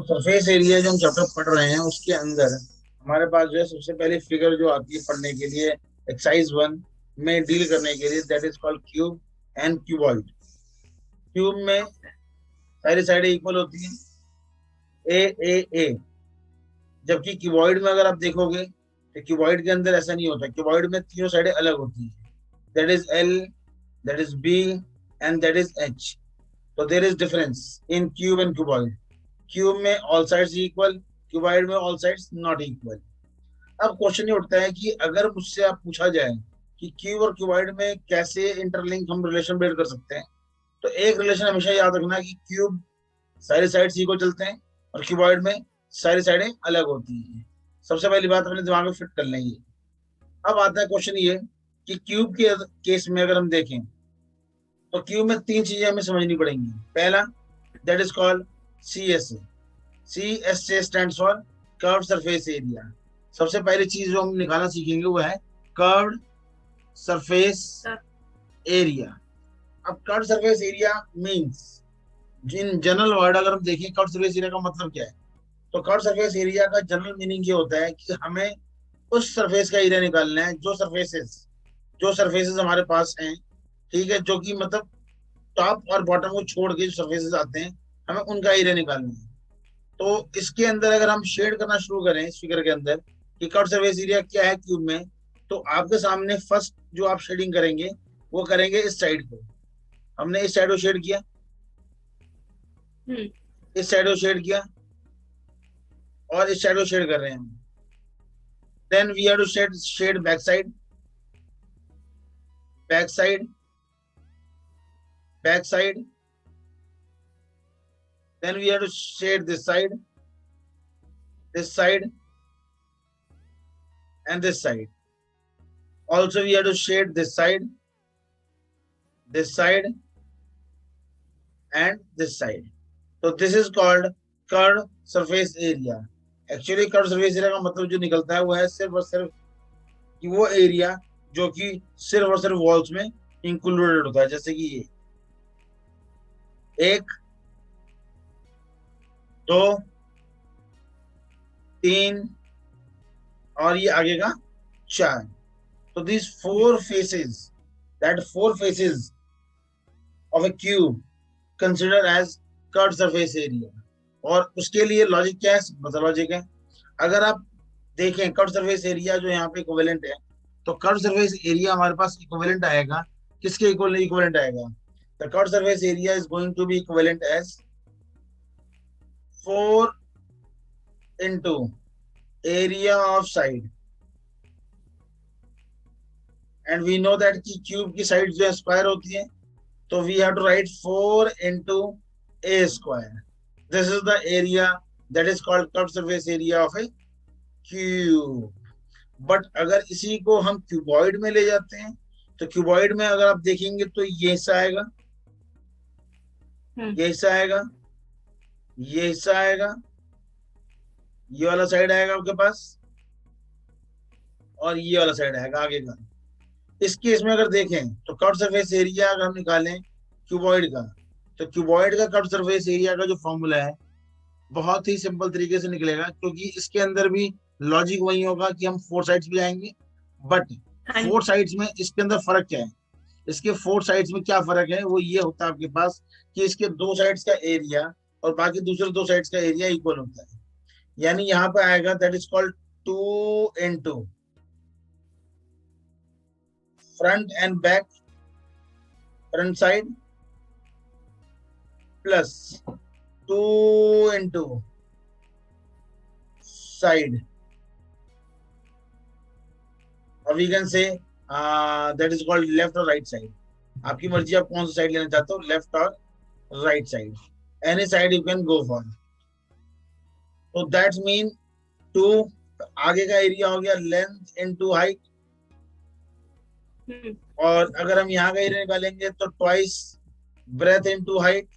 तो surface area जो हम चैप्टर पढ़ रहे हैं उसके अंदर हमारे पास जो है सबसे पहले फिगर जो आती है पढ़ने के लिए एक्सरसाइज 1 में डील करने के लिए, that is called cube and cuboid. Cube में सारी साइडें इक्वल होती हैं, ए ए ए। जबकि क्यूबॉइड में अगर आप देखोगे तो क्यूबॉइड के अंदर ऐसा नहीं होता, क्यूबॉइड में तीनों साइडें अलग होती हैं, that is L, that is B and that is H. तो there is difference in cube and cuboid. Cube में ऑल साइड्स इक्वल, क्यूबॉइड में ऑल साइड्स नॉट इक्वल। अब क्वेश्चन ये उठता है कि अगर मुझसे आप पूछा जाए कि क्यूब और क्यूबॉइड में कैसे इंटरलिंक हम रिलेशन बिल्ड कर सकते हैं, तो एक रिलेशन हमेशा याद रखना कि क्यूब सारी साइड्स इक्वल चलते हैं और क्यूबॉइड में सारी साइडें अलग होती हैं। सबसे पहली बात अपने दिमाग में फिट कर लेंगे। अब आता है क्वेश्चन ये कि क्यूब के केस में अगर हम देखें तो क्यूब में तीन चीजें हमें समझनी पड़ेंगी। पहला, that is called C S A. C S A stand for curve surface area. सबसे पहली चीज जो हम निकालना सीखेंगे वो है कर्व सरफेस एरिया। अब curve surface area means, in general word अगर हम देखें कर्व सरफेस एरिया का मतलब क्या है, तो कर्व सरफेस एरिया का जनरल मीनिंग ये होता है कि हमें उस सरफेस का एरिया निकालना है जो सरफेसेस हमारे पास हैं, ठीक है, जो कि मतलब टॉप और बॉटम को छोड़ के जो सरफेसेस आते हैं, हमें उनका एरिया निकालना है। तो इसके अंदर अगर हम शेड करना शुरू करें इस फिगर के अंदर कि कर्व सरफेस एरिया क्या है क्यूब में, तो आपके सामने फर्स्ट जो आप शेडिंग करेंगे वो करेंगे इस साइड को। हमने इस साइड को शेड किया, हम्म। इस साइड को शेड किया और इस साइड को शेड कर रहे हैं हम। Then we have to shade back side, back side. Then we have to shade this side, and this side. Also, we have to shade this side, and this side. So this is called curved surface area. Actually, curved surface area का मतलब जो निकलता है वो है सिर्फ और सिर्फ कि वो एरिया जो कि सिर्फ और सिर्फ वॉल्स में इंक्लूडेड होता है, जैसे कि ये एक, दो, तीन और ये आगे का चार। तो these four faces of a cube considered as curved surface area। और उसके लिए लॉजिक क्या है, मतलब लॉजिक है, अगर आप देखें कर्व सरफेस एरिया जो यहाँ पे इक्विवेलेंट है, तो कर्व सरफेस एरिया हमारे पास इक्विवेलेंट आएगा, किसके इक्विवेलेंट आएगा, the curve surface area is going to be equivalent as 4 into area of side. And we know that कि क्यूब की साइड जो है स्क्वायर होती है, तो we have to write 4 into a square। This is the area that is called curve surface area of a cube. But अगर इसी को हम क्यूबॉइड में ले जाते हैं तो क्यूबॉइड में अगर आप देखेंगे तो ये हिस्सा आएगा, हम्म। ये हिस्सा आएगा, ये हिस्सा आएगा, ये वाला साइड आएगा आपके पास, और ये वाला साइड आएगा आगे का। इस केस में अगर देखें तो कर्व सरफेस एरिया अगर हम निकालें क्यूबॉइड का, तो क्यूबॉइड का कर्व सरफेस एरिया का जो फॉर्मूला है बहुत ही सिंपल तरीके से निकलेगा, क्योंकि इसके अंदर भी लॉजिक वही होगा कि हम 4 साइड्स भी आएंगे। बट हाँ। 4 साइड्स में इसके अंदर फर्क क्या है, इसके 4 साइड्स में क्या फर्क है, वो ये होता है आपके पास कि इसके 2 साइड्स का एरिया और बाकी दूसरे 2 साइड्स का एरिया इक्वल होता है। यानी यहाँ पे आएगा that is called 2 into front and back, front side, plus 2 into side. और we can say that is called left और राइट साइड। आपकी मर्जी, आप कौन सा साइड लेना चाहते हो, लेफ्ट और right side, any side you can go for. तो दैट्स मीन 2, आगे का एरिया हो गया लेंथ इनटू हाइट, और अगर हम यहाँ का एरिया निकालेंगे तो ट्वाइस ब्रेथ इनटू हाइट।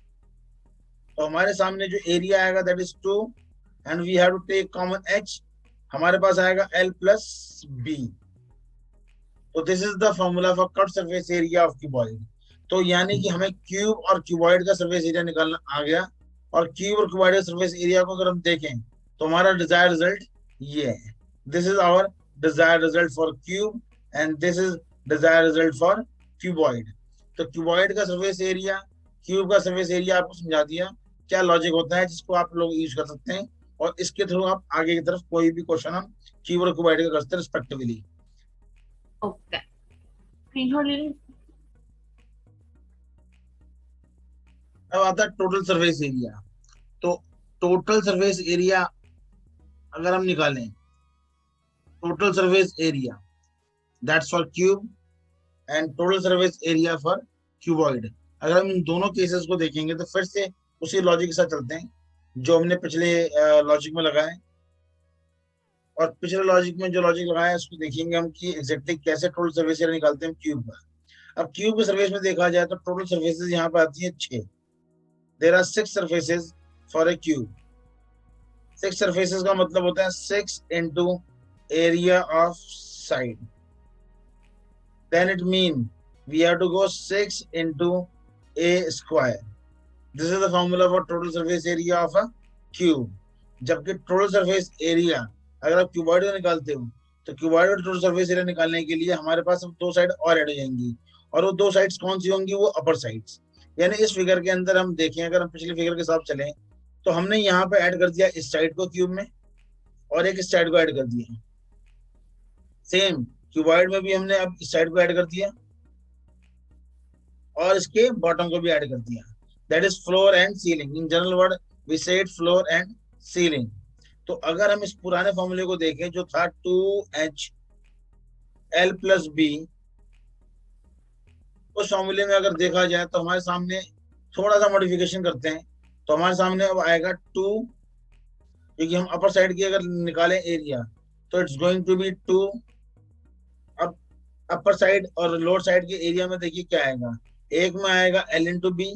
तो हमारे सामने जो एरिया आएगा that is 2, and we have to take common h, हमारे पास आएगा l प्लस b। तो this is the formula for cut surface area of cuboid. तो यानी कि हमें क्यूब और क्यूबॉइड का सरफेस एरिया निकालना आ गया। और क्यूब और क्यूबॉइड सरफेस एरिया को अगर हम देखें तो हमारा डिजायर रिजल्ट ये है. This is our desired result for cube and this is desired result for cuboid. तो क्यूबॉइड का सरफेस एरिया, क्यूब का सरफेस एरिया आपको समझा दिया. क्या लॉजिक होता है जिसको आप लोग यूज कर सकते हैं, और इसके थ्रू आप आगे की तरफ कोई भी क्वेश्चन हम क्यूब और क्यूबॉइड का कर सकते हैं रिस्पेक्टिवली. ओके, स्क्रीनशॉट ले लें. अब आता है टोटल सरफेस एरिया. तो टोटल सरफेस एरिया अगर हम निकालें, total surface area that's for cube and total surface area for cuboid. अगर हम इन दोनों केसेस को देखेंगे तो फिर से उसी लॉजिक के साथ चलते हैं जो हमने पिछले लॉजिक में लगाए. और पिछले लॉजिक में जो लॉजिक लगाया है उसको देखेंगे हम कि एग्जैक्टली कैसे टोटल सरफेस एरिया निकालते हैं क्यूब का. अब क्यूब के सरफेस में देखा जाए तो टोटल सरफेसेस यहाँ पे आती है 6. There are 6 surfaces for a cube. 6 surfaces का मतलब होता है 6 into area of side. Then it mean we have to go 6 into a square. This is the formula for total surface area of a cube. जबकि total surface area अगर आप cuboid का निकालते हो तो क्यूबॉइड का टोटल सरफेस एरिया निकालने के लिए हमारे पास अब 2 साइड और ऐड हो जाएंगी. और वो 2 साइड्स कौन सी होंगी? वो अपर साइड्स. यानी इस फिगर के अंदर हम देखें, अगर हम पिछले फिगर के साथ चलें तो हमने यहाँ पे ऐड कर दिया इस साइड को क्यूब में और एक इस साइड को ऐड कर दिया. सेम क्यूबॉइड में भी हमने अब इस साइड को ऐड कर दिया और इसके बॉटम को भी ऐड कर दिया. That is floor and ceiling. In general word we said floor and ceiling. तो अगर हम इस पुराने फॉर्मूले को देखें जो था 2h l प्लस बी, उस फॉर्मूले में अगर देखा जाए तो हमारे सामने थोड़ा सा मॉडिफिकेशन करते हैं तो हमारे सामने अब आएगा 2, क्योंकि हम अपर साइड की अगर निकालें एरिया तो इट्स गोइंग टू बी 2. अब अपर साइड और लोअर साइड के एरिया में देखिए क्या आएगा. एक में आएगा l इंटू बी,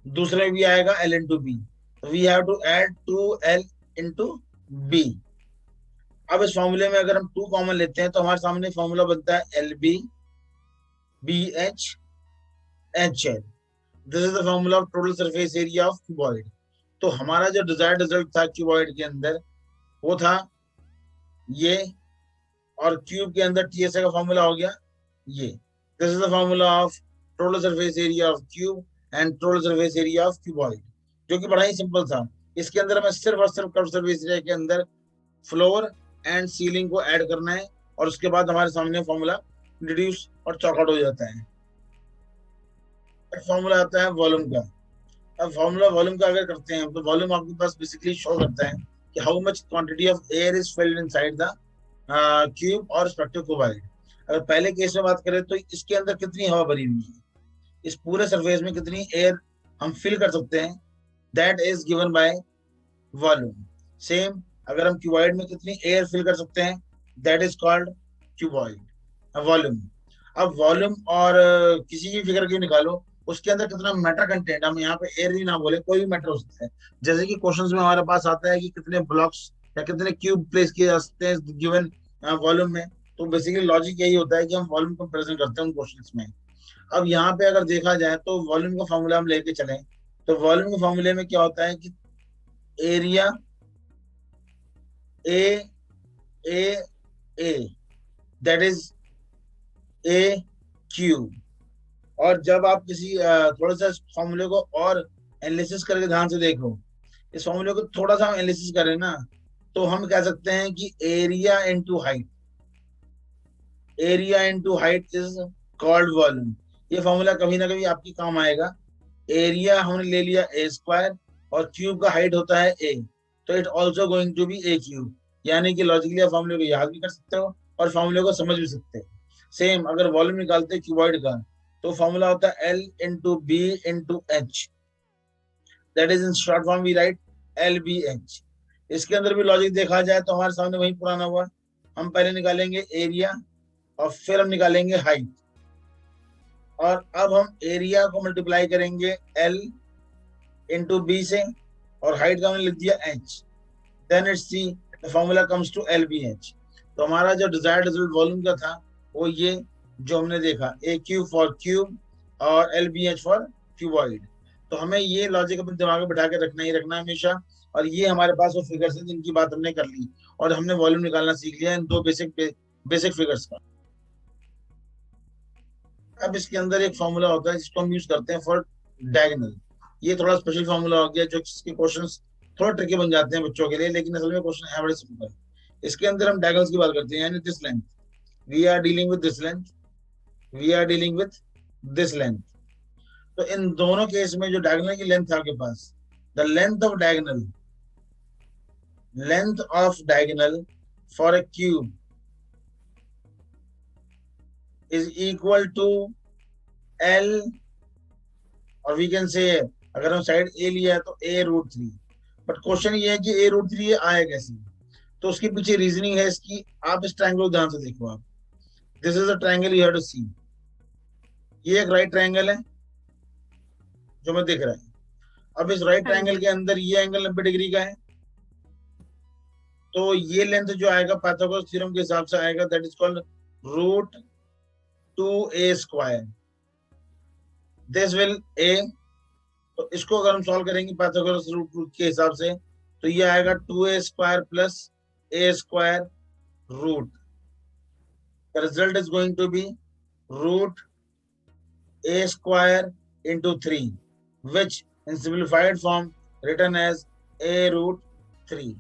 दूसरे में भी आएगा l into B. We have to add 2l into B. अब इस फॉर्मूले में अगर हम 2 कॉमन लेते हैं तो हमारे सामने फॉर्मूला बनता है L B B H H L. This is the formula of total surface area of cuboid. तो हमारा जो डिजायर्ड रिजल्ट था क्यूबॉइड के अंदर वो था ये, और क्यूब के अंदर टीएसए का फॉर्मूला हो गया ये. This is the formula of total surface area of cube and total surface area of cuboid, जो कि बड़ा ही सिंपल था. इसके अंदर हमें सिर्फ और सिर्फ कर्व सरफेस एरिया के अंदर फ्लोर एंड सीलिंग को ऐड करना है और उसके बाद हमारे सामने फॉर्मूला रिड्यूस और चॉकआउट हो जाता है. फॉर्मूला आता है वॉल्यूम का. अब फॉर्मूला वॉल्यूम का अगर करते हैं तो वॉल्यूम आपके पास बेसिकली शो करता है कि how much quantity of air is filled inside the cube और रिस्पेक्टिव क्यूबॉइड. अगर पहले केस में बात करें तो इसके अंदर कितनी हवा भरी हुई है, इस पूरे सरफेस में कितनी एयर हम फिल कर सकते हैं, that is given by volume. Same अगर हम क्यूबॉइड में कितनी एयर फिल कर सकते हैं, that is called cuboid volume. अब वॉल्यूम और किसी भी फिगर की निकालो उसके अंदर कितना मैटर कंटेंट, हम यहाँ पे एयर ही ना बोले, कोई भी मैटर हो सकता है. जैसे कि क्वेश्चंस में हमारे पास आता है कि कितने ब्लॉक्स या कितने क्यूब प्लेस किए जा सकते हैं गिवन वॉल्यूम में. तो बेसिकली लॉजिक यही होता है कि हम वॉल्यूम को प्रेजेंट करते हैं उन क्वेश्चंस में. अब यहाँ पे अगर देखा जाए तो वॉल्यूम का फॉर्मूला हम लेके चलें तो वॉल्यूम के फॉर्मूले में क्या होता है कि area A A A that is a cube. और जब आप किसी थोड़ा सा फॉर्मूले को और एनालिसिस करके ध्यान से देखो, इस फॉर्मूले को थोड़ा सा हम एनालिसिस करें ना तो हम कह सकते हैं कि area into height, area into height is called volume. ये फॉर्मूला कभी ना कभी आपकी काम आएगा. एरिया हमने ले लिया ए स्क्वायर और क्यूब का हाइट होता है ए, तो it also going to be a cube. यानी कि लॉजिकली आप फॉर्मूले को याद भी कर सकते हो और फॉर्मूले को समझ भी सकते हो. सेम अगर वॉल्यूम निकालते हैं क्यूबॉइड का तो फॉर्मूला होता है L into B into H. That is in short form we write L B H. इसके अंदर भी लॉजिक देखा जाए तो हमारे सामने वही पुराना हुआ. हम पहले निकालेंगे एरिया और फिर हम निकालेंगे हाइट, और अब हम एरिया को मल्टीप्लाई करेंगे एल इंटू बी से और हाइट का हमने लिख दिया H. Then it's see the formula comes to L B H. तो हमारा जो डिजायर्ड रिजल्ट वॉल्यूम का था वो ये जो हमने देखा, ए क्यूब फॉर क्यूब और L B H for cuboid. तो हमें ये लॉजिक अपने दिमाग में बिठा के रखना ही रखना है हमेशा। और ये हमारे पास वो फिगर्स हैं जिनकी बात हमने कर ली, और हमने वॉल्यूम निकालना सीख लिया इन दो बेसिक फिगर्स का। अब इसके अंदर एक फॉर्मूला होता है जिसको हम यूज करते हैं फॉर डायगोनल। ये थोड़ा स्पेशल फॉर्मूला हो गया, जो इसके क्वेश्चंस थोड़ा ट्रिकी बन जाते हैं बच्चों के लिए, लेकिन असल में क्वेश्चन है बड़े सिंपल। इसके अंदर हम डायगोनल्स की बात करते हैं, यानी this length, we are dealing with this length, we are dealing with this length. तो इन दोनों केस में जो डायगोनल की लेंथ है आपके पास, the length of diagonal for a cube is equal to L, और वी कैन से, अगर हम साइड ए लिया है तो a√3। बट क्वेश्चन ये है कि a√3 आया कैसे, तो उसके पीछे रीजनिंग है इसकी। आप इस ट्रायंगल को ध्यान से देखो। आप, this is a triangle you have to see. ये एक राइट ट्रायंगल है जो मैं दिख रहा है। अब इस राइट हाँ ट्रायंगल जी। के अंदर ये एंगल 90 डिग्री का है, तो ये लेंथ जो आएगा पाइथागोरस थ्योरम के हिसाब से आएगा, that is called √2a²। This will a, तो इसको अगर हम सॉल्व करेंगे पाइथागोरस रूट के हिसाब से, तो ये आएगा 2a² plus a² root. The result is going to be √a² into 3, which in simplified form written as a√3।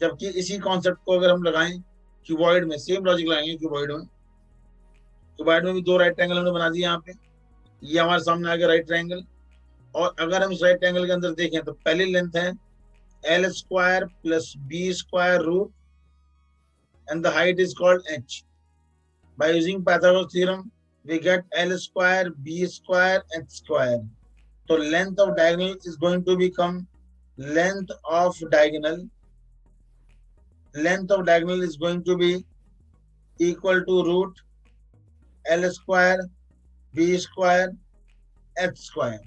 जबकि इसी कॉन्सेप्ट को अगर हम लगाएं क्यूबॉइड में, सेम लॉजिक लगाएंगे क्यूबॉइड में। क्यूबॉइड में भी दो राइट ट्रायंगल हमने बना दिए यहाँ पे, ये हमारे सामने आ गया राइट ट्रायंगल। और अगर हम इस राइट ट्रायंगल के अंदर देखें तो पहली लेंथ है l² plus b² root, and the height is called h. By using Pythagoras theorem, we get l² b² h²। So length of diagonal is going to become length of diagonal is going to be equal to √l² b² h²।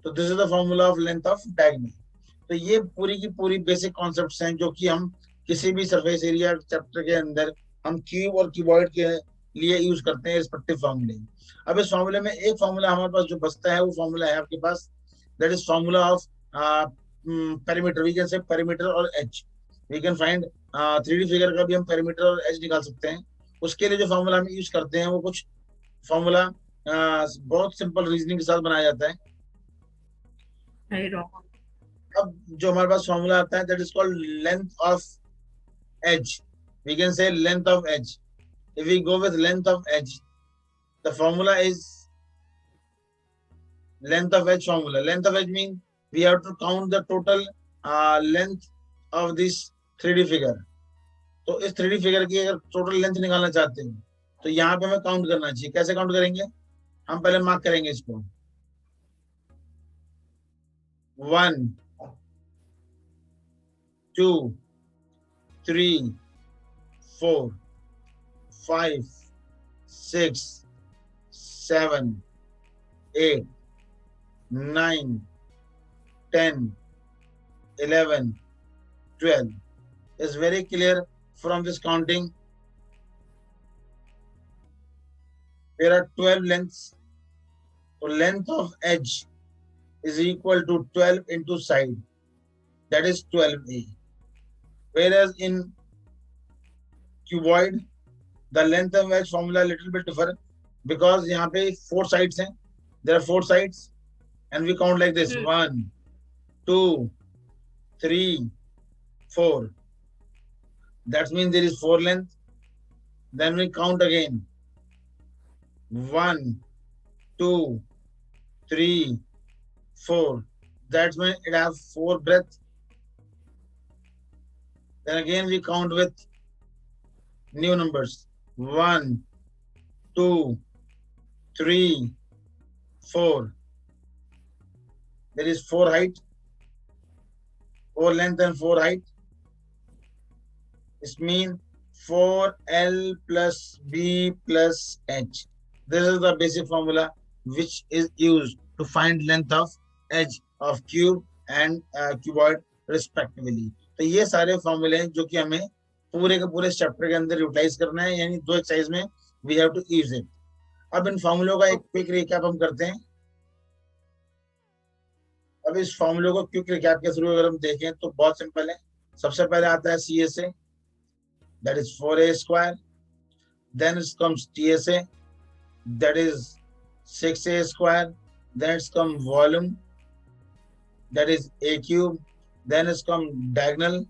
तो this is the formula of length of diagonal. तो ये पूरी की पूरी basic concepts हैं जो कि हम किसी भी सरफेस एरिया चैप्टर के अंदर हम क्यूब और क्यूबॉइड के लिए यूज करते हैं रिस्पेक्टिव फॉर्मूले। अब इस फॉर्मूले में एक फॉर्मूला हमारे पास जो बचता है, वो फॉर्मूला है आपके पास, that is formula of perimeter. We can say perimeter और H. We can find 3D figure का भी हम पेरीमीटर और एच निकाल सकते हैं। उसके लिए जो फॉर्मूला हम यूज करते हैं वो कुछ फॉर्मूला बहुत सिंपल रीजनिंग के साथ बनाया जाता है। अब जो हमारे पास फॉर्मूला आता है, that is called length of edge. We can say length of edge. If we go with length of edge, the formula is length of edge formula. Length of edge mean we have to count the total length of this 3D figure. तो इस 3D figure की अगर total length निकालना चाहते हैं तो यहाँ पे हमें काउंट करना चाहिए। कैसे काउंट करेंगे? हम पहले मार्क करेंगे इसको 1 2 3 4 5 6 7 8 9 10 11 12 is very clear from this counting. There are 12 lengths. So length of edge is equal to 12 into side, that is 12a. Whereas in cuboid, the length of edge formula a little bit different, because यहाँ पे 4 sides हैं. There are 4 sides and we count like this: 1 2 3 4. That means there is 4 length. Then we count again: 1 2 3 4. That means it has 4 breadth. Then again we count with new numbers: 1 2 3 4. There is 4 height, 4 length and 4 height. This means 4L plus B plus H. This is the basic formula which is used to find length of edge of cube and cuboid respectively. तो ये सारे फॉर्मूले हैं जो कि हमें पूरे के पूरे चैप्टर के अंदर यूटिलाइज करना है, यानी 2 एक्सरसाइज में we have to use it. अब इन फॉर्मूलों का एक क्विक रिकैप हम करते हैं। अब इस फॉर्मूले को क्विक रिकैप के थ्रू अगर हम देखें तो बहुत सिंपल है. सबसे पहले आता है CSA, that is 4A square. Then it comes TSA, that is 6A square. Then it's come volume, that is A cube. Then it's come diagonal,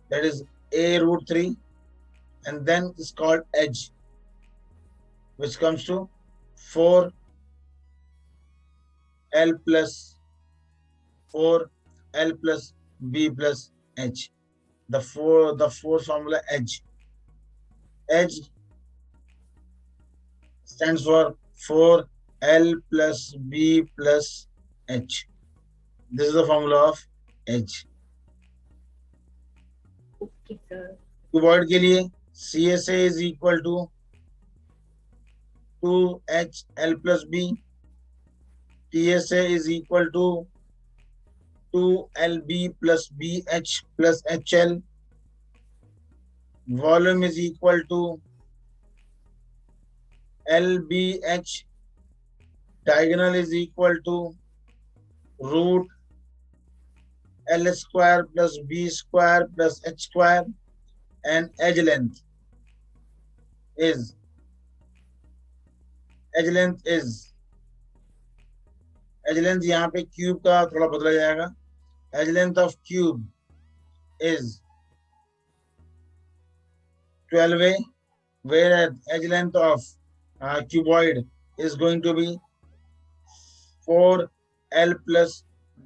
that is A root 3. And then it's called edge, which comes to 4L plus 4L plus B plus H. The fourth formula edge. Edge stands for 4L plus B plus H. This is the formula of edge. Okay, sir. Cuboid के लिए CSA is equal to 2HL plus B. TSA is equal to 2LB plus BH plus HL. Volume is equal to LBH. Diagonal is equal to root L square plus B square plus H square. And edge length is edge length यहाँ पे cube का थोड़ा बदला जाएगा. Edge length of cube is 12A, whereas edge length of cuboid is going to be 4L plus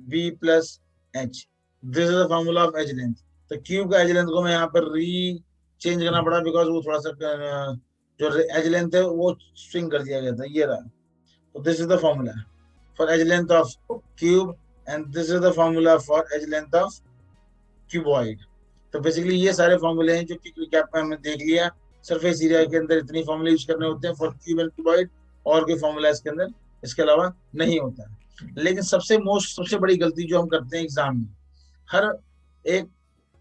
B plus H. This is the formula of edge length. तो cube का as length को मैं यहाँ पर चेंज करना पड़ा because वो थोड़ा सा जो एज लेंथ है वो स्विंग कर दिया गया था. ये रहा. तो this is the formula for edge length of cube and this is the formula for edge length of cuboid. तो बेसिकली ये सारे फॉर्मूले हैं जो क्विक रिकैप में हमने देख लिया. सरफेस एरिया के अंदर इतनी फॉर्मूले यूज करने होते हैं फॉर क्यूब एंड क्यूबॉइड, और कोई फॉर्मूला इसके अंदर इसके अलावा नहीं होता. लेकिन सबसे बड़ी गलती जो हम करते हैं एग्जाम में, हर एक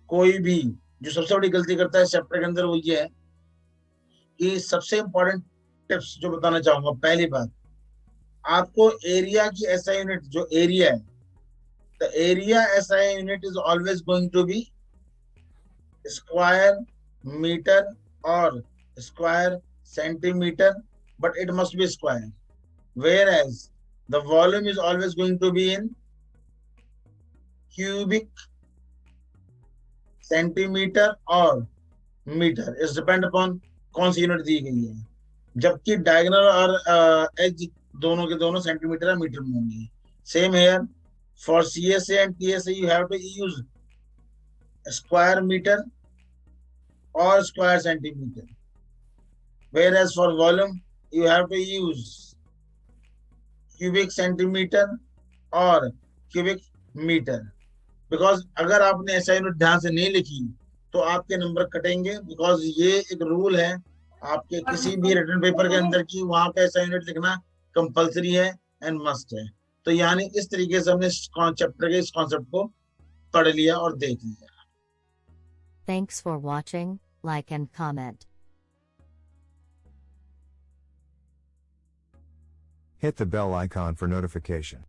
कोई भी जो सबसे बड़ी गलती करता है चैप्टर के अंदर, वो ये है कि सबसे इंपॉर्टेंट टिप्स जो बताना चाहूंगा. पहली बात, आपको एरिया की एसआई यूनिट जो एरिया है, the area SI unit is always going to be square metre और square centimetre, but it must be square. Whereas the volume is always going to be in cubic centimetre और metre. इस depend upon कौन सी unit दी गई है. जबकि diagonal और as दोनों के दोनों सेंटीमीटर या मीटर में होंगे. Same here for CSA and TSA you have to use square metre और square centimetre. Whereas for volume you have to use cubic centimetre और cubic मीटर. बिकॉज अगर आपने ऐसा यूनिट ध्यान से नहीं लिखी तो आपके नंबर कटेंगे. बिकॉज ये एक रूल है आपके किसी भी रिटन पेपर के अंदर की, वहां पे ऐसा यूनिट लिखना कंपलसरी है एंड मस्ट है. तो यानी इस तरीके से हमने चैप्टर के इस कॉन्सेप्ट को पढ़ लिया और देख लिया. Thanks for watching, like and comment. Hit the bell icon for notification.